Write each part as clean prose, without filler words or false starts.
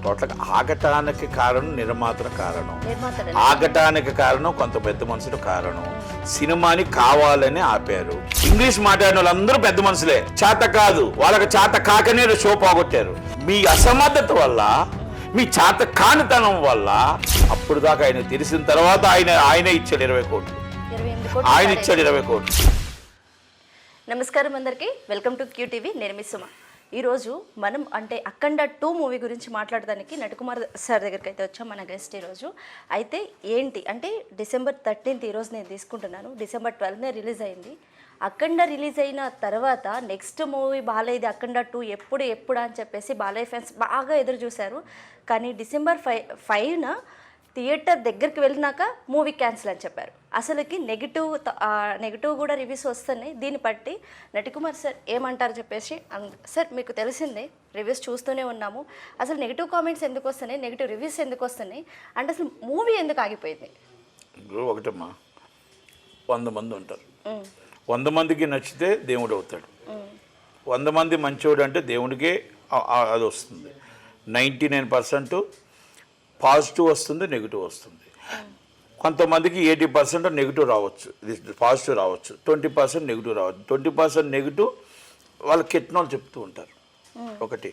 టోటల్గా ఆగటానికి కారణం నిర్మాత కారణం, ఆగటానికి కారణం కొంత పెద్ద మనుషులు కారణం. సినిమాని కావాలని ఆపారు. ఇంగ్లీష్ మాట్లాడిన వాళ్ళందరూ పెద్ద మనుషులే, చేత కాదు వాళ్ళకి చేత కాకనే షో పోగొట్టారు. మీ అసమర్థత వల్ల, మీ చేత కానితనం వల్ల అప్పుడు దాకా ఆయన తెలిసిన తర్వాత ఆయన ఇచ్చాడు 20 కోట్లు, ఆయన ఇచ్చాడు 20 కోట్లు. నమస్కారం అందరికీ, వెల్కమ్ టు QTV. నేను మీ సుమ. ఈరోజు మనం అంటే అఖండ 2 మూవీ గురించి మాట్లాడడానికి నటకుమార్ సార్ దగ్గరికి అయితే వచ్చాం. మన గెస్ట్ ఈరోజు అయితే ఏంటి అంటే December 13th ఈరోజు నేను తీసుకుంటున్నాను. December 12th రిలీజ్ అయింది. అఖండ రిలీజ్ అయిన తర్వాత నెక్స్ట్ మూవీ బాలయ్యది అఖండ 2 ఎప్పుడు అని చెప్పేసి బాలయ్య ఫ్యాన్స్ బాగా ఎదురు చూశారు. కానీ December 5న థియేటర్ దగ్గరికి వెళ్ళినాక మూవీ క్యాన్సిల్ అని చెప్పారు. అసలుకి నెగిటివ్ కూడా రివ్యూస్ వస్తున్నాయి. దీన్ని బట్టి నటకుమార్ సార్ ఏమంటారు చెప్పేసి, సార్ మీకు తెలిసిందే, రివ్యూస్ చూస్తూనే ఉన్నాము. అసలు నెగిటివ్ కామెంట్స్ ఎందుకు వస్తున్నాయి, నెగిటివ్ రివ్యూస్ ఎందుకు వస్తున్నాయి అంటే అసలు మూవీ ఎందుకు ఆగిపోయింది? ఒకటమ్మా, 100 మంది ఉంటారు. 100 మందికి నచ్చితే దేవుడు అవుతాడు. 100 మంది మంచోడు అంటే దేవుడికే అది వస్తుంది. 99% పాజిటివ్ వస్తుంది, నెగిటివ్ వస్తుంది. కొంతమందికి 80% నెగిటివ్ రావచ్చు, పాజిటివ్ రావచ్చు. 20% నెగిటివ్ రావచ్చు. 20% నెగిటివ్ వాళ్ళకి కెట్టిన వాళ్ళు చెప్తూ ఉంటారు. ఒకటి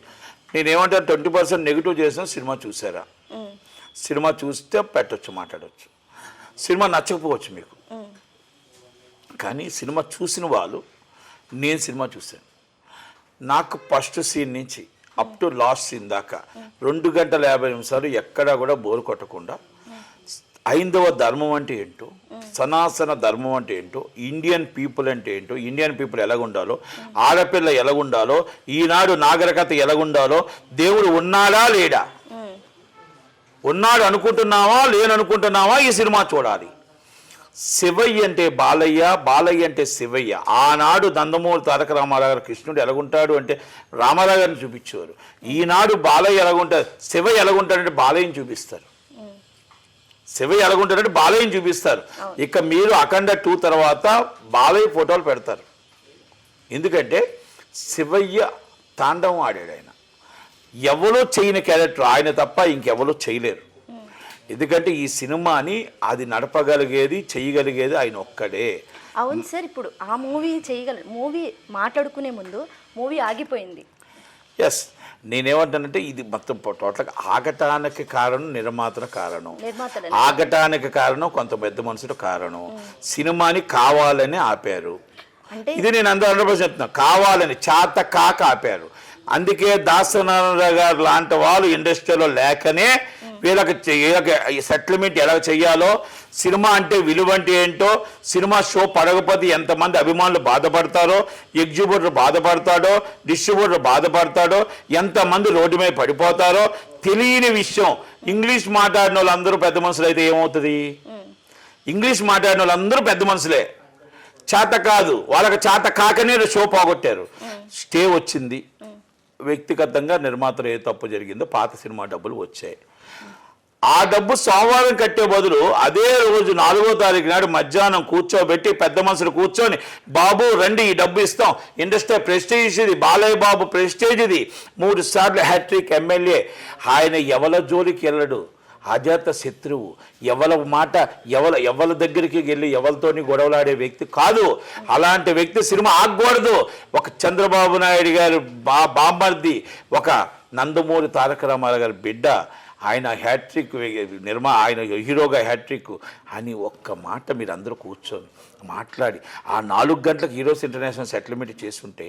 నేనేమంటాను, 20% నెగిటివ్ చేసిన సినిమా చూసారా, సినిమా చూస్తే పెట్టవచ్చు, మాట్లాడవచ్చు. సినిమా నచ్చకపోవచ్చు మీకు, కానీ సినిమా చూసిన వాళ్ళు, నేను సినిమా చూశాను, నాకు ఫస్ట్ సీన్ నుంచి అప్ టు లాస్ట్ సీన్ దాకా 2 గంటల 50 నిమిషాలు ఎక్కడా కూడా బోరు కొట్టకుండా హైందవ ధర్మం అంటే ఏంటో, సనాతన ధర్మం అంటే ఏంటో, ఇండియన్ పీపుల్ అంటే ఏంటో, ఇండియన్ పీపుల్ ఎలాగుండాలో, ఆడపిల్ల ఎలాగుండాలో, ఈనాడు నాగరికత ఎలాగుండాలో, దేవుడు ఉన్నాడా లేడా, ఉన్నాడు అనుకుంటున్నావా లేననుకుంటున్నావా, ఈ సినిమా చూడాలి. శివయ్య అంటే బాలయ్య, బాలయ్య అంటే శివయ్య. ఆనాడు నందమూరి తారక రామారావు గారు కృష్ణుడు ఎలాగుంటాడు అంటే రామారావు గారిని చూపించేవారు. ఈనాడు బాలయ్య ఎలాగుంటాడు, శివయ్య ఎలాగుంటాడంటే బాలయ్యని చూపిస్తారు. శివయ్య ఎలాగుంటాడంటే బాలయ్యని చూపిస్తారు. ఇక మీరు అఖండ 2 తర్వాత బాలయ్య ఫోటోలు పెడతారు. ఎందుకంటే శివయ్య తాండవం ఆడాడు. ఆయన ఎవరో చేయని క్యారెక్టర్, ఆయన తప్ప ఇంకెవరో చేయలేరు. ఎందుకంటే ఈ సినిమాని అది నడపగలిగేది, చేయగలిగేది ఆయన ఒక్కడే. అవును సార్, ఇప్పుడు ఆ మూవీ మాట్లాడుకునే ముందు మూవీ ఆగిపోయింది. ఎస్, నేనేమంటానంటే ఇది మొత్తం టోటల్గా ఆగటానికి కారణం నిర్మాత కారణం, ఆగటానికి కారణం కొంత పెద్ద మనుషులు కారణం. సినిమాని కావాలని ఆపారు. ఇది నేను అందరూ చెప్తున్నాను, కావాలని చేత కాక ఆపారు. అందుకే దాసనారాయణ గారు లాంటి వాళ్ళు ఇండస్ట్రీలో లేకనే వీళ్ళకి సెటిల్మెంట్ ఎలా చేయాలో, సినిమా అంటే విలువ అంటే ఏంటో, సినిమా షో పడకపోతే ఎంతమంది అభిమానులు బాధపడతారో, ఎగ్జిబ్యూటర్ బాధపడతాడో, డిస్ట్రిబ్యూటర్ బాధపడతాడో, ఎంతమంది రోడ్డు మీద పడిపోతారో తెలియని విషయం. ఇంగ్లీష్ మాట్లాడిన వాళ్ళందరూ పెద్ద మనుషులు అయితే ఏమవుతుంది? ఇంగ్లీష్ మాట్లాడిన వాళ్ళందరూ పెద్ద మనుషులే, చేత కాదు వాళ్ళకి చేత కాకనే షో పోగొట్టారు. స్టే వచ్చింది, వ్యక్తిగతంగా నిర్మాతలు ఏ తప్పు జరిగిందో పాత సినిమా డబ్బులు వచ్చాయి. ఆ డబ్బు సోమవారం కట్టే బదులు అదే రోజు 4వ తారీఖు నాడు మధ్యాహ్నం కూర్చోబెట్టి పెద్ద మనుషులు కూర్చొని, బాబు రండి ఈ డబ్బు ఇస్తాం, ఇండస్ట్రీ ప్రెస్టేజ్ ఇది, బాలయ్య బాబు ప్రెస్టేజ్ ఇది, 3 సార్లు హ్యాట్రిక్ ఎమ్మెల్యే, ఆయన ఎవల జోలికి వెళ్ళడు, అజాత శత్రువు, ఎవల మాట ఎవల దగ్గరికి వెళ్ళి ఎవరితోని గొడవలాడే వ్యక్తి కాదు. అలాంటి వ్యక్తి సినిమా ఆగకూడదు. ఒక చంద్రబాబు నాయుడు గారు బామ్మర్ది, ఒక నందమూరి తారక రామారావు గారి బిడ్డ, ఆయన హ్యాట్రిక్ ఆయన హీరోగా హ్యాట్రిక్ అని ఒక్క మాట మీరు అందరూ కూర్చొని మాట్లాడి ఆ 4 గంటలకు హీరోస్ ఇంటర్నేషనల్ సెటిల్మెంట్ చేసుకుంటే,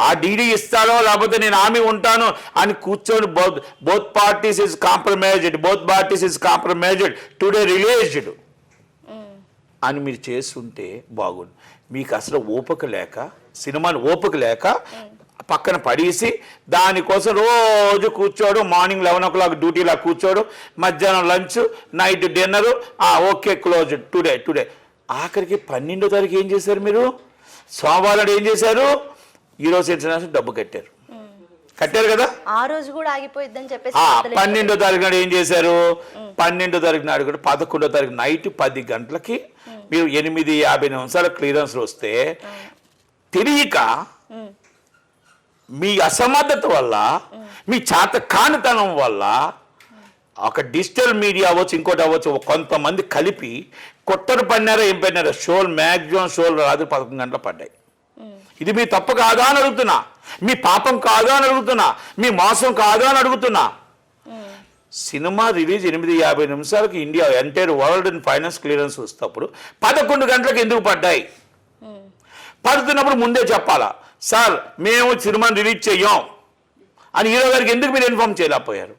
ఆ డీడీ ఇస్తానో లేకపోతే నేను హామీ ఉంటాను అని కూర్చొని both parties is compromised today released అని మీరు చేస్తుంటే బాగుండు. మీకు అసలు ఓపిక లేక, సినిమాని ఓపిక లేక పక్కన పడేసి దానికోసం రోజు కూర్చోడు, మార్నింగ్ 11 o'clock డ్యూటీలా కూర్చోడు, మధ్యాహ్నం lunch, night dinner, okay close today. ఆఖరికి 12వ తారీఖు ఏం చేశారు మీరు? సోమవారం ఏం చేశారు? ఈరోజు ఇంటర్నేషనల్ డబ్బు కట్టారు కదా, ఆ రోజు కూడా ఆగిపోయిద్దని చెప్పేసి 12వ తారీఖు నాడు ఏం చేశారు? 12వ తారీఖు నాడు కూడా 11వ తారీఖు నైట్ 10 గంటలకి మీరు 8:50 నిమిషాల క్లియరెన్స్ వస్తే తెలియక మీ అసమర్థత వల్ల, మీ చేత కానితనం వల్ల ఒక డిజిటల్ మీడియా అవ్వచ్చు, ఇంకోటి అవ్వచ్చు, కొంతమంది కలిపి కొట్టరు పడినారో ఏం పడినారో షోలు మ్యాక్సిమం షోలు రాత్రి 11 గంటలు పడ్డాయి. ఇది మీ తప్పు కాదా అని అడుగుతున్నా, మీ పాపం కాదా అని అడుగుతున్నా, మీ మోసం కాదా అని అడుగుతున్నా. సినిమా రిలీజ్ 8:50 నిమిషాలకి India entire world in finance clearance వస్తప్పుడు 11 గంటలకు ఎందుకు పడ్డాయి? పడుతున్నప్పుడు ముందే చెప్పాలా, సార్ మేము సినిమాని రిలీజ్ చెయ్యం అని హీరో గారికి ఎందుకు మీరు ఇన్ఫార్మ్ చేయలేకపోయారు?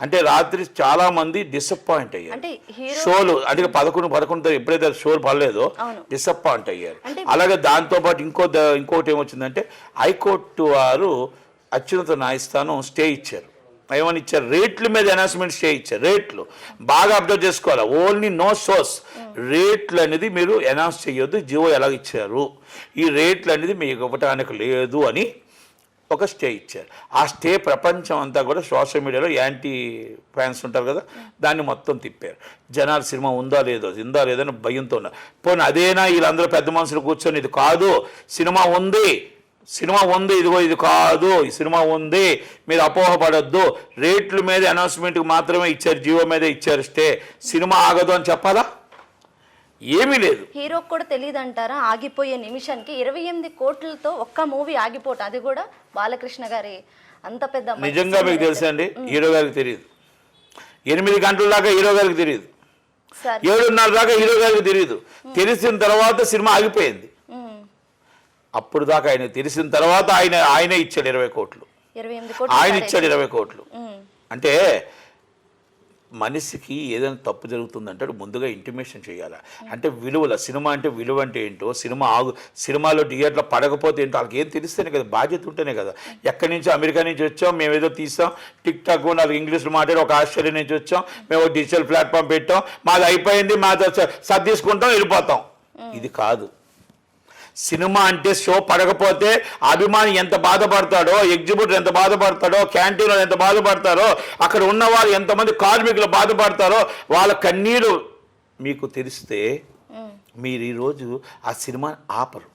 అంటే రాత్రి చాలా మంది డిసప్పాయింట్ అయ్యారు. షోలు అంటే 11 ఎప్పుడైతే షోలు పడలేదో డిసప్పాయింట్ అయ్యారు. అలాగే దాంతోపాటు ఇంకోటి ఏమొచ్చిందంటే హైకోర్టు వారు అత్యున్నత న్యాయస్థానం స్టే ఇచ్చారు. ఏమని ఇచ్చారు? రేట్ల మీద అనౌన్స్మెంట్ స్టే ఇచ్చారు. రేట్లు బాగా అబ్జర్వ్ చేసుకోవాలి. ఓన్లీ నో షోస్, రేట్లు అనేది మీరు అనౌన్స్ చేయొద్దు. జియో ఎలా ఇచ్చారు, ఈ రేట్లు అనేది మీకు ఇవ్వటానికి లేదు అని ఒక స్టే ఇచ్చారు. ఆ స్టే ప్రపంచం అంతా కూడా సోషల్ మీడియాలో యాంటీ ఫ్యాన్స్ ఉంటారు కదా, దాన్ని మొత్తం తిప్పారు. జనాలు సినిమా ఉందా లేదో అని భయంతో ఉన్నారు. పోనీ అదేనా వీళ్ళందరూ పెద్ద మనుషులు కూర్చొని ఇది కాదు సినిమా ఉంది, ఇదిగో ఇది కాదు, ఈ సినిమా ఉంది, మీరు అపోహపడొద్దు, రేట్ల మీద అనౌన్స్మెంట్కి మాత్రమే ఇచ్చారు, జియో మీద ఇచ్చారు స్టే, సినిమా ఆగదు అని చెప్పాలా? ఏమీ లేదు. హీరోకి కూడా తెలియదు అంటారా? ఆగిపోయే నిమిషానికి 28 కోట్లతో ఒక్క మూవీ ఆగిపోవటం, అది కూడా బాలకృష్ణ గారి అంత పెద్ద. నిజంగా మీకు తెలుసా అండి, హీరో గారికి తెలియదు. 8 గంటల దాకా హీరో గారికి తెలియదు, 7:30 దాకా హీరో గారికి తెలియదు. తెలిసిన తర్వాత సినిమా ఆగిపోయింది. అప్పుడు దాకా ఆయన తెలిసిన తర్వాత ఆయనే ఇచ్చాడు 20 కోట్లు, ఆయన ఇచ్చాడు 20 కోట్లు. అంటే మనిషికి ఏదైనా తప్పు జరుగుతుందంటే ముందుగా ఇంటిమేషన్ చేయాలి. అంటే విలువల సినిమా అంటే విలువ అంటే ఏంటో, సినిమాలో థియేటర్లో పడకపోతే ఏంటో వాళ్ళకి ఏం తెలిస్తేనే కదా, బాధ్యత ఉంటేనే కదా. ఎక్కడి నుంచి అమెరికా నుంచి వచ్చాం, మేము ఏదో తీసాం, టిక్ టాక్ 4 ఇంగ్లీష్లో మాట్లాడి, ఒక ఆస్ట్రేలియా నుంచి వచ్చాం, మేము డిజిటల్ ప్లాట్ఫామ్ పెట్టాం, మాది అయిపోయింది, మాది సర్దీసుకుంటాం, వెళ్ళిపోతాం. ఇది కాదు. సినిమా అంటే షో పడకపోతే అభిమాని ఎంత బాధపడతాడో, ఎగ్జిబిటర్ ఎంత బాధపడతాడో, క్యాంటీన్లో ఎంత బాధపడతారో, అక్కడ ఉన్నవారు ఎంతమంది కార్మికులు బాధపడతారో, వాళ్ళ కన్నీరు మీకు తెలిస్తే మీరు ఈరోజు ఆ సినిమాని ఆపరు,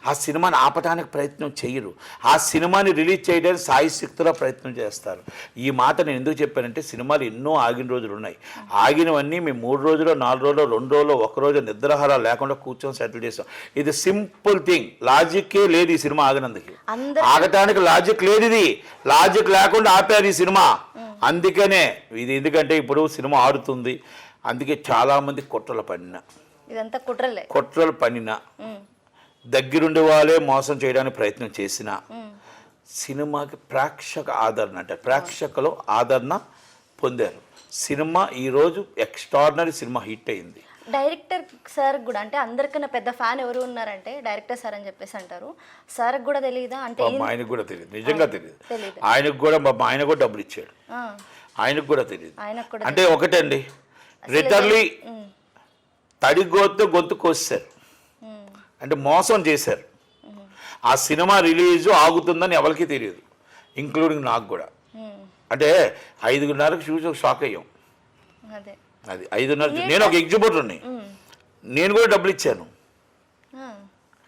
ఆ సినిమాని ఆపటానికి ప్రయత్నం చేయరు, ఆ సినిమాని రిలీజ్ చేయడానికి సాయశక్తిలో ప్రయత్నం చేస్తారు. ఈ మాట నేను ఎందుకు చెప్పానంటే, సినిమాలు ఎన్నో ఆగిన రోజులు ఉన్నాయి. ఆగినవన్నీ మేము 3 రోజులు, 4 రోజులు, 2 రోజులు, 1 రోజు నిద్రాహారాలు లేకుండా కూర్చొని సెటిల్ చేస్తాం. ఇది సింపుల్ థింగ్. లాజిక్కే లేదు ఈ సినిమా ఆగినందుకు. ఆగటానికి లాజిక్ లేదు. ఇది లాజిక్ లేకుండా ఆపారు ఈ సినిమా. అందుకనే ఇది, ఎందుకంటే ఇప్పుడు సినిమా ఆడుతుంది, అందుకే చాలామంది కుట్రలు పడిన దగ్గరుండే వాళ్ళే మోసం చేయడానికి ప్రయత్నం చేసిన సినిమాకి ప్రేక్షక ఆదరణ, అంటే ప్రేక్షకులు ఆదరణ పొందారు. సినిమా ఈరోజు ఎక్స్ట్రాడినరీ సినిమా హిట్ అయింది. డైరెక్టర్ సార్ కూడా, అంటే అందరికన్నా పెద్ద ఫ్యాన్ ఎవరు ఉన్నారంటే డైరెక్టర్ సార్ అని చెప్పేసి అంటారు. సార్ కూడా తెలియదా? అంటే ఆయనకు కూడా తెలియదు, నిజంగా తెలియదు. ఆయనకు కూడా ఆయన కూడా డబ్బులు ఇచ్చాడు, ఆయనకు కూడా తెలియదు. అంటే ఒకటండి, రిటర్లీ తడిగోతో గొంతు కోసారు, అంటే మోసం చేశారు. ఆ సినిమా రిలీజు ఆగుతుందని ఎవరికి తెలియదు, ఇంక్లూడింగ్ నాకు కూడా. అంటే 5:30కి చూసి షాక్ అయ్యాం. అది 5:30. నేను ఒక ఎగ్జిబిటర్ని, నేను కూడా డబ్బులు ఇచ్చాను,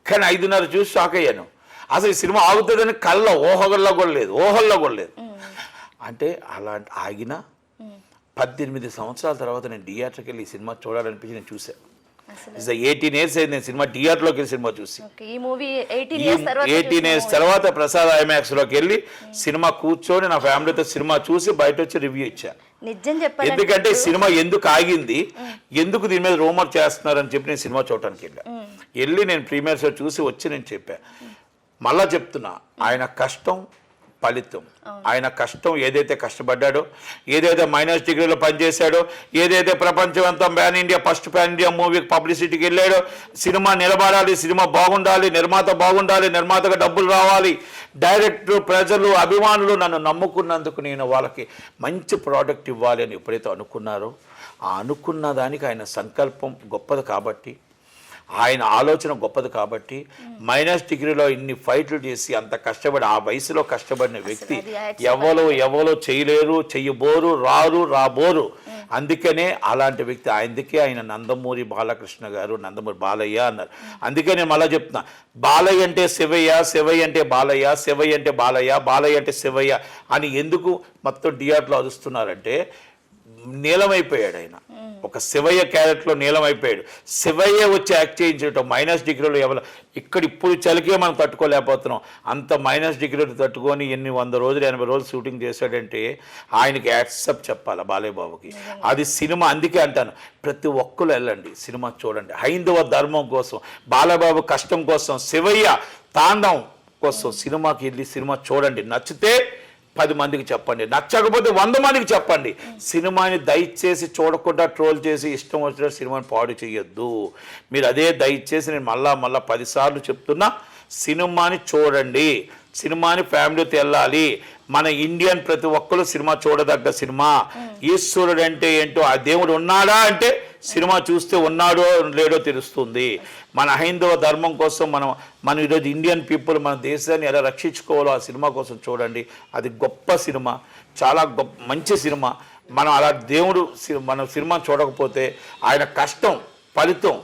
కానీ 5:30 చూసి షాక్ అయ్యాను. అసలు ఈ సినిమా ఆగుతుందని ఊహల్లో కూడా లేదు. అంటే అలాంటి ఆగిన 18 సంవత్సరాల తర్వాత నేను థియేటర్కి వెళ్ళి ఈ సినిమా చూడాలనిపించి నేను చూశాను. 18 years అయింది నేను సినిమా థియేటర్లోకి వెళ్ళి సినిమా చూసి. 18 years తర్వాత ప్రసాద్ ఐమాక్స్లోకి వెళ్ళి సినిమా కూర్చొని నా ఫ్యామిలీతో సినిమా చూసి బయట వచ్చి రివ్యూ ఇచ్చాను. ఎందుకంటే సినిమా ఎందుకు ఆగింది, ఎందుకు దీని మీద రూమర్ చేస్తున్నారని చెప్పి నేను సినిమా చూడటానికి వెళ్ళి నేను ప్రీమియర్ షో చూసి వచ్చి నేను చెప్పాను. మళ్ళా చెప్తున్నా, ఆయన కష్టం ఫలితం. ఆయన కష్టం, ఏదైతే కష్టపడ్డాడో, ఏదైతే మైనస్ డిగ్రీలో పనిచేశాడో, ఏదైతే ప్రపంచం అంతా ఫస్ట్ ప్యాన్ ఇండియా మూవీకి పబ్లిసిటీకి వెళ్ళాడో, సినిమా నిలబడాలి, సినిమా బాగుండాలి, నిర్మాత బాగుండాలి, నిర్మాతగా డబ్బులు రావాలి, డైరెక్టర్, ప్రజలు, అభిమానులు నన్ను నమ్ముకున్నందుకు నేను వాళ్ళకి మంచి ప్రోడక్ట్ ఇవ్వాలి అని ఎప్పుడైతే అనుకున్నారో, ఆ అనుకున్న దానికి ఆయన సంకల్పం గొప్పది కాబట్టి, ఆయన ఆలోచన గొప్పది కాబట్టి, మైనస్ డిగ్రీలో ఇన్ని ఫైట్లు చేసి అంత కష్టపడి, ఆ వయసులో కష్టపడిన వ్యక్తి ఎవరో చేయలేరు, చెయ్యబోరు, రాబోరు. అందుకనే అలాంటి వ్యక్తి అందుకే ఆయన నందమూరి బాలకృష్ణ గారు నందమూరి బాలయ్య అన్నారు. అందుకే నేను మళ్ళీ చెప్తున్నా, బాలయ్య అంటే శివయ్య, శివయ్య అంటే బాలయ్య, శివయ్య అంటే బాలయ్య, బాలయ్య అంటే శివయ్య అని ఎందుకు మొత్తం డిఆర్లో అరుస్తున్నారంటే నీలమైపోయాడు ఆయన. ఒక శివయ్య క్యారెక్టర్లో నీలమైపోయాడు. శివయ్య వచ్చి యాక్ట్ చేయించడం మైనస్ డిగ్రీలో ఎవరు ఇక్కడ ఇప్పుడు చలికే మనం తట్టుకోలేకపోతున్నాం. అంత మైనస్ డిగ్రీలో తట్టుకొని ఎన్ని 100 రోజులు 80 రోజులు షూటింగ్ చేశాడంటే ఆయనకి యాక్సెప్ట్ చెప్పాలి బాలయ్య బాబుకి. అది సినిమా. అందుకే అంటాను, ప్రతి ఒక్కరు వెళ్ళండి, సినిమా చూడండి. హైందవ ధర్మం కోసం, బాలయ్య బాబు కష్టం కోసం, శివయ్య తాండవం కోసం సినిమాకి వెళ్ళి సినిమా చూడండి. నచ్చితే 10 మందికి చెప్పండి, నచ్చకపోతే 100 మందికి చెప్పండి. సినిమాని దయచేసి చూడకుండా ట్రోల్ చేసి ఇష్టం వచ్చినట్టు సినిమాని పాడు చేయొద్దు. మీరు అదే దయచేసి నేను మళ్ళా 10 సార్లు చెప్తున్నా, సినిమాని చూడండి, సినిమాని ఫ్యామిలీతో వెళ్ళాలి. మన ఇండియన్ ప్రతి ఒక్కరు సినిమా చూడదగ్గ సినిమా. ఈశ్వరుడు అంటే ఏంటో, ఆ దేవుడు ఉన్నాడా అంటే సినిమా చూస్తే ఉన్నాడో లేడో తెలుస్తుంది. మన హైందవ ధర్మం కోసం మనం ఈరోజు ఇండియన్ పీపుల్ మన దేశాన్ని ఎలా రక్షించుకోవాలో ఆ సినిమా కోసం చూడండి. అది గొప్ప సినిమా, చాలా మంచి సినిమా. మనం అలా దేవుడు మనం సినిమా చూడకపోతే ఆయన కష్టం ఫలితం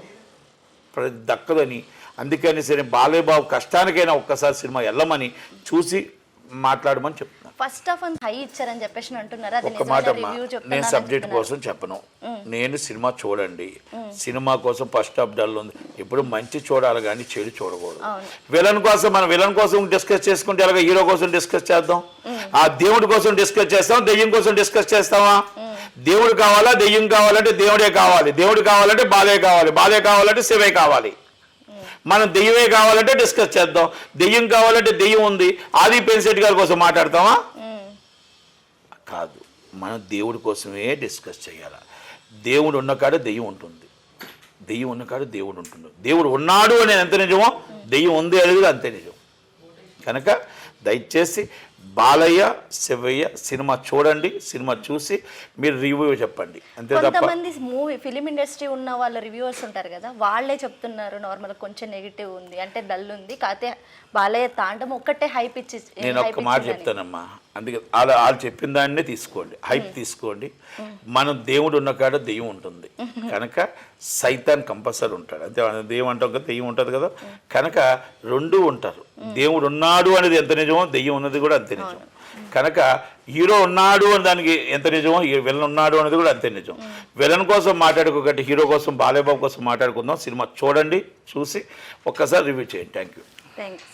దక్కదని. అందుకని సరే బాలయ్య బాబు కష్టానికైనా ఒక్కసారి సినిమా వెళ్ళమని చూసి మాట్లాడమని చెప్తున్నాను. ఫస్ట్ ఆఫ్ ఆల్ హై ఇచ్చారని చెప్పేసి అంటున్నారు. ఒక మాట అమ్మా, నేను సబ్జెక్ట్ కోసం చెప్పను. నేను సినిమా చూడండి, సినిమా కోసం ఫస్ట్ హాఫ్ డల్ ఉంది. ఇప్పుడు మంచి చూడాలి కానీ చెడు చూడకూడదు. విలన్ కోసం మనం విలన్ కోసం డిస్కస్ చేసుకుంటే అలాగే హీరో కోసం డిస్కస్ చేద్దాం. ఆ దేవుడి కోసం డిస్కస్ చేస్తాం, దెయ్యం కోసం డిస్కస్ చేస్తావా? దేవుడు కావాలా దెయ్యం కావాలంటే దేవుడే కావాలి, దేవుడు కావాలంటే బాలయ్య కావాలి, బాలయ్య కావాలంటే శివే కావాలి. మనం దెయ్యమే కావాలంటే డిస్కస్ చేద్దాం, దెయ్యం కావాలంటే దెయ్యం ఉంది ఆది పెన్సెట్ గారి కోసం మాట్లాడతామా? కాదు, మనం దేవుడి కోసమే డిస్కస్ చేయాలి. దేవుడు ఉన్న కాడ దెయ్యం ఉంటుంది, దెయ్యం ఉన్న కాడ దేవుడు ఉంటుంది. దేవుడు ఉన్నాడు అనేది ఎంత నిజమో దెయ్యం ఉంది అనేది అంతే నిజం. కనుక దయచేసి బాలయ్య శివయ్య సినిమా చూడండి, సినిమా చూసి మీరు రివ్యూ చెప్పండి, అంతే తప్ప. కొంతమంది ఫిలిం ఇండస్ట్రీ ఉన్న వాళ్ళ రివ్యూవర్స్ ఉంటారు కదా, వాళ్ళే చెప్తున్నారు నార్మల్ కొంచెం నెగిటివ్ ఉంది అంటే డల్ ఉంది, కాకపోతే బాలయ్య తాండం ఒక్కటే హైప్ ఇచ్చి. నేను ఒక్క మాట చెప్తానమ్మా, అందుకే వాళ్ళు చెప్పిన దాన్నే తీసుకోండి, హైప్ తీసుకోండి. మనం దేవుడు ఉన్న కాడ దెయ్యం ఉంటుంది కనుక సైతాన్ కంపల్సరీ ఉంటాడు, అంతే. దెయ్యం అంటాం కదా, దెయ్యం ఉంటుంది కదా, కనుక రెండూ ఉంటారు. దేవుడు ఉన్నాడు అనేది ఎంత నిజమో దెయ్యం ఉన్నది కూడా అంతే నిజం. కనుక హీరో ఉన్నాడు అని దానికి ఎంత నిజమో విలన్ ఉన్నాడు అనేది కూడా అంతే నిజం. విలన్ కోసం మాట్లాడుకోకండి, హీరో కోసం బాలయ్య బాబు కోసం మాట్లాడుకుందాం. సినిమా చూడండి, చూసి ఒక్కసారి రివ్యూ చేయండి. Thank you.